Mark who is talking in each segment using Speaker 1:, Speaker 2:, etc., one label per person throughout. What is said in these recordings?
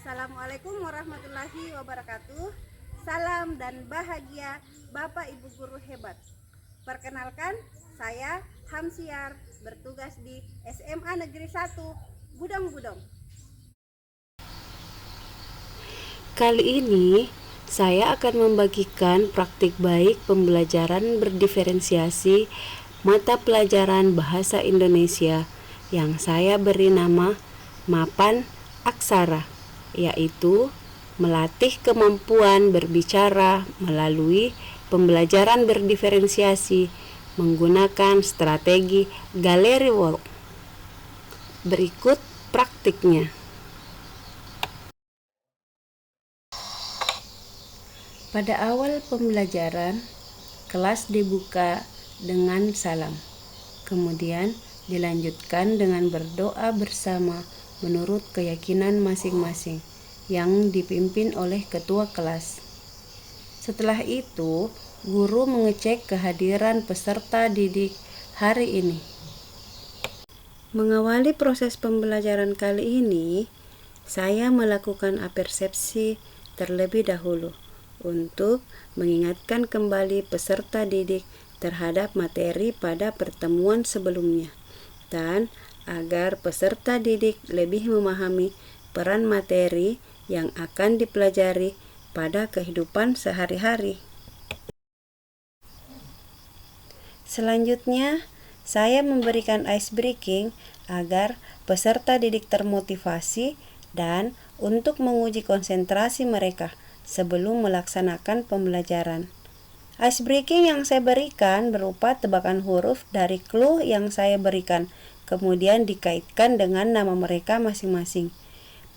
Speaker 1: Assalamualaikum warahmatullahi wabarakatuh. Salam dan bahagia Bapak Ibu guru hebat. Perkenalkan, saya Hamsiar, bertugas di SMA Negeri 1 Budong-Budong.
Speaker 2: Kali ini saya akan membagikan praktik baik pembelajaran berdiferensiasi mata pelajaran Bahasa Indonesia yang saya beri nama Mapan Aksara, yaitu melatih kemampuan berbicara melalui pembelajaran berdiferensiasi menggunakan strategi Gallery Walk. Berikut praktiknya. Pada awal pembelajaran, kelas dibuka dengan salam. Kemudian dilanjutkan dengan berdoa bersama menurut keyakinan masing-masing yang dipimpin oleh ketua kelas. Setelah itu, guru mengecek kehadiran peserta didik hari ini. Mengawali proses pembelajaran kali ini, saya melakukan apersepsi terlebih dahulu untuk mengingatkan kembali peserta didik terhadap materi pada pertemuan sebelumnya, dan agar peserta didik lebih memahami peran materi yang akan dipelajari pada kehidupan sehari-hari. Selanjutnya, saya memberikan ice breaking agar peserta didik termotivasi dan untuk menguji konsentrasi mereka sebelum melaksanakan pembelajaran. Ice breaking yang saya berikan berupa tebakan huruf dari clue yang saya berikan, kemudian dikaitkan dengan nama mereka masing-masing.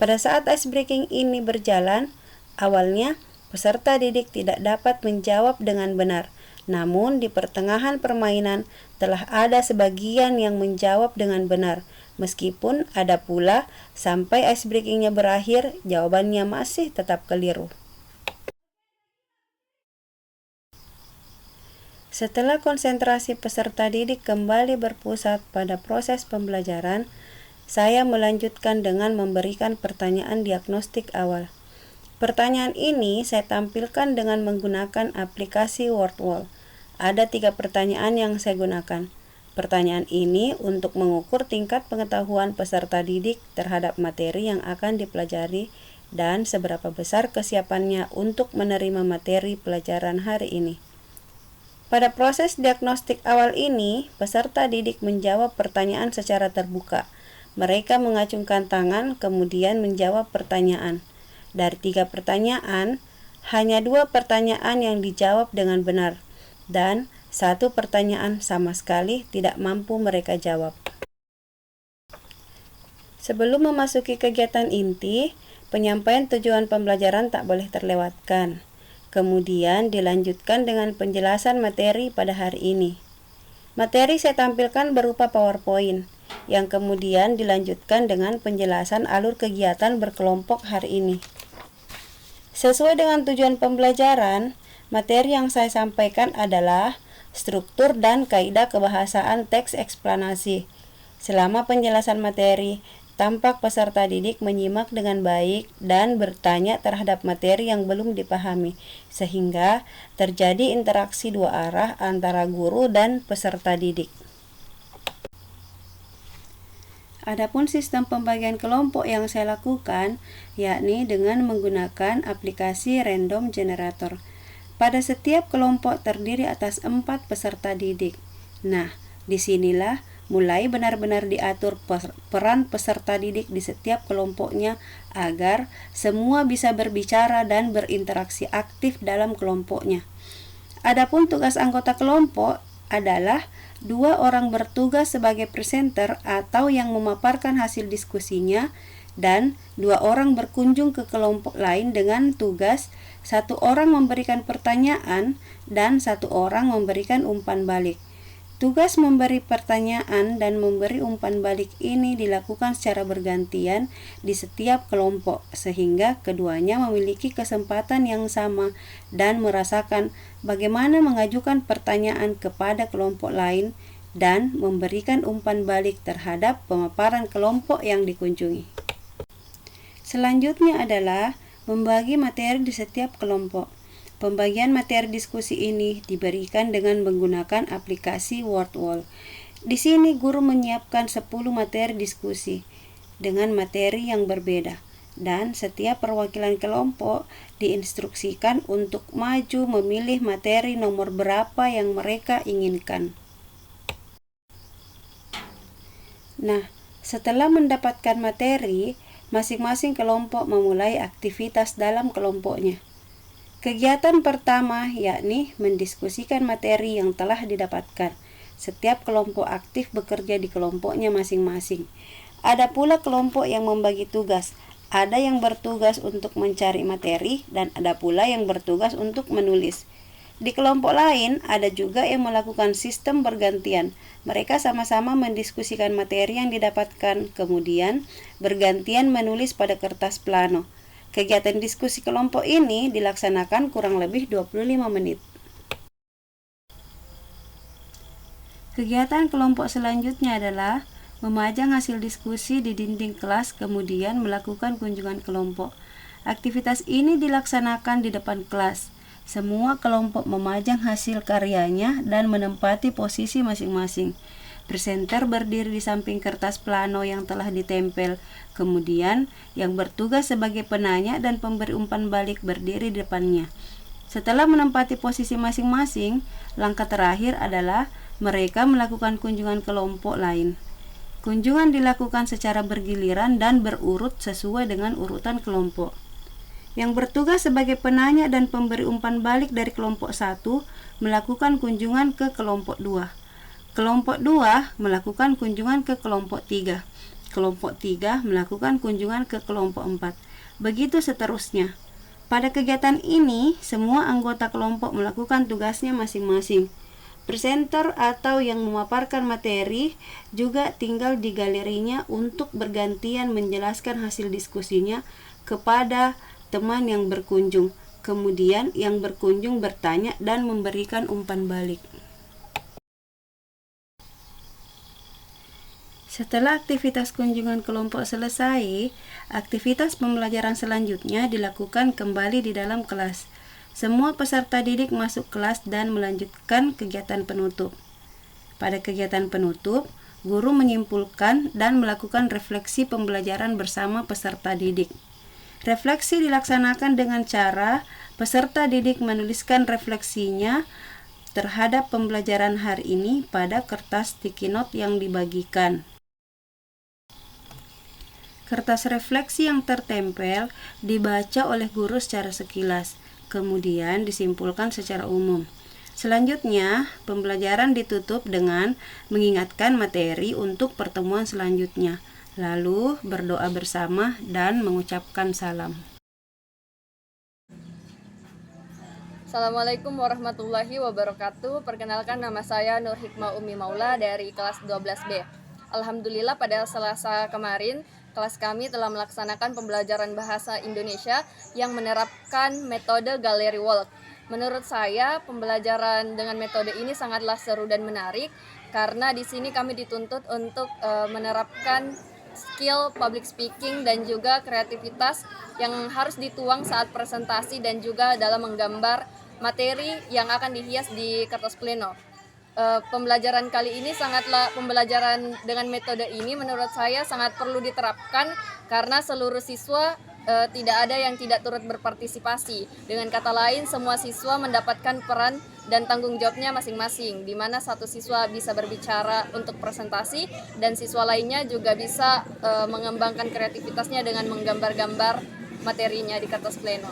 Speaker 2: Pada saat ice breaking ini berjalan, awalnya peserta didik tidak dapat menjawab dengan benar. Namun di pertengahan permainan telah ada sebagian yang menjawab dengan benar. Meskipun ada pula sampai ice breakingnya berakhir, jawabannya masih tetap keliru. Setelah konsentrasi peserta didik kembali berpusat pada proses pembelajaran, saya melanjutkan dengan memberikan pertanyaan diagnostik awal. Pertanyaan ini saya tampilkan dengan menggunakan aplikasi Wordwall. Ada 3 pertanyaan yang saya gunakan. Pertanyaan ini untuk mengukur tingkat pengetahuan peserta didik terhadap materi yang akan dipelajari dan seberapa besar kesiapannya untuk menerima materi pelajaran hari ini. Pada proses diagnostik awal ini, peserta didik menjawab pertanyaan secara terbuka. Mereka mengacungkan tangan kemudian menjawab pertanyaan. Dari 3 pertanyaan, hanya 2 pertanyaan yang dijawab dengan benar, dan 1 pertanyaan sama sekali tidak mampu mereka jawab. Sebelum memasuki kegiatan inti, penyampaian tujuan pembelajaran tak boleh terlewatkan. Kemudian dilanjutkan dengan penjelasan materi pada hari ini. Materi saya tampilkan berupa PowerPoint, yang kemudian dilanjutkan dengan penjelasan alur kegiatan berkelompok hari ini. Sesuai dengan tujuan pembelajaran, materi yang saya sampaikan adalah struktur dan kaidah kebahasaan teks eksplanasi. Selama penjelasan materi, tampak peserta didik menyimak dengan baik dan bertanya terhadap materi yang belum dipahami, sehingga terjadi interaksi 2 arah antara guru dan peserta didik. Adapun sistem pembagian kelompok yang saya lakukan, yakni dengan menggunakan aplikasi Random Generator. Pada setiap kelompok terdiri atas 4 peserta didik. Nah, disinilah mulai benar-benar diatur peran peserta didik di setiap kelompoknya agar semua bisa berbicara dan berinteraksi aktif dalam kelompoknya. Adapun tugas anggota kelompok adalah 2 orang bertugas sebagai presenter atau yang memaparkan hasil diskusinya, dan 2 orang berkunjung ke kelompok lain dengan tugas 1 orang memberikan pertanyaan dan 1 orang memberikan umpan balik. Tugas memberi pertanyaan dan memberi umpan balik ini dilakukan secara bergantian di setiap kelompok, sehingga keduanya memiliki kesempatan yang sama dan merasakan bagaimana mengajukan pertanyaan kepada kelompok lain dan memberikan umpan balik terhadap pemaparan kelompok yang dikunjungi. Selanjutnya adalah membagi materi di setiap kelompok. Pembagian materi diskusi ini diberikan dengan menggunakan aplikasi WordWall. Di sini guru menyiapkan 10 materi diskusi dengan materi yang berbeda, dan setiap perwakilan kelompok diinstruksikan untuk maju memilih materi nomor berapa yang mereka inginkan. Nah, setelah mendapatkan materi, masing-masing kelompok memulai aktivitas dalam kelompoknya. Kegiatan pertama yakni mendiskusikan materi yang telah didapatkan. Setiap kelompok aktif bekerja di kelompoknya masing-masing. Ada pula kelompok yang membagi tugas. Ada yang bertugas untuk mencari materi dan ada pula yang bertugas untuk menulis. Di kelompok lain ada juga yang melakukan sistem bergantian. Mereka sama-sama mendiskusikan materi yang didapatkan, kemudian bergantian menulis pada kertas plano. Kegiatan diskusi kelompok ini dilaksanakan kurang lebih 25 menit. Kegiatan kelompok selanjutnya adalah memajang hasil diskusi di dinding kelas, kemudian melakukan kunjungan kelompok. Aktivitas ini dilaksanakan di depan kelas. Semua kelompok memajang hasil karyanya dan menempati posisi masing-masing. Presenter berdiri di samping kertas plano yang telah ditempel. Kemudian, yang bertugas sebagai penanya dan pemberi umpan balik berdiri di depannya. Setelah menempati posisi masing-masing, langkah terakhir adalah mereka melakukan kunjungan kelompok lain. Kunjungan dilakukan secara bergiliran dan berurut sesuai dengan urutan kelompok. Yang bertugas sebagai penanya dan pemberi umpan balik dari kelompok 1 melakukan kunjungan ke kelompok 2. Kelompok 2 melakukan kunjungan ke kelompok 3. Kelompok 3 melakukan kunjungan ke kelompok 4. Begitu seterusnya. Pada kegiatan ini, semua anggota kelompok melakukan tugasnya masing-masing. Presenter atau yang memaparkan materi juga tinggal di galerinya untuk bergantian menjelaskan hasil diskusinya kepada teman yang berkunjung. Kemudian yang berkunjung bertanya dan memberikan umpan balik. Setelah aktivitas kunjungan kelompok selesai, aktivitas pembelajaran selanjutnya dilakukan kembali di dalam kelas. Semua peserta didik masuk kelas dan melanjutkan kegiatan penutup. Pada kegiatan penutup, guru menyimpulkan dan melakukan refleksi pembelajaran bersama peserta didik. Refleksi dilaksanakan dengan cara peserta didik menuliskan refleksinya terhadap pembelajaran hari ini pada kertas sticky note yang dibagikan. Kertas refleksi yang tertempel dibaca oleh guru secara sekilas, kemudian disimpulkan secara umum. Selanjutnya, pembelajaran ditutup dengan mengingatkan materi untuk pertemuan selanjutnya, lalu berdoa bersama dan mengucapkan salam.
Speaker 3: Assalamualaikum warahmatullahi wabarakatuh. Perkenalkan, nama saya Nur Hikmah Umi Maula dari kelas 12B. Alhamdulillah pada Selasa kemarin kelas kami telah melaksanakan pembelajaran bahasa Indonesia yang menerapkan metode Gallery Walk. Menurut saya, pembelajaran dengan metode ini sangatlah seru dan menarik karena di sini kami dituntut untuk menerapkan skill public speaking dan juga kreativitas yang harus dituang saat presentasi dan juga dalam menggambar materi yang akan dihias di kertas pleno. Pembelajaran kali ini pembelajaran dengan metode ini menurut saya sangat perlu diterapkan karena seluruh siswa tidak ada yang tidak turut berpartisipasi. Dengan kata lain, semua siswa mendapatkan peran dan tanggung jawabnya masing-masing, di mana satu siswa bisa berbicara untuk presentasi dan siswa lainnya juga bisa mengembangkan kreativitasnya dengan menggambar-gambar materinya di kertas pleno.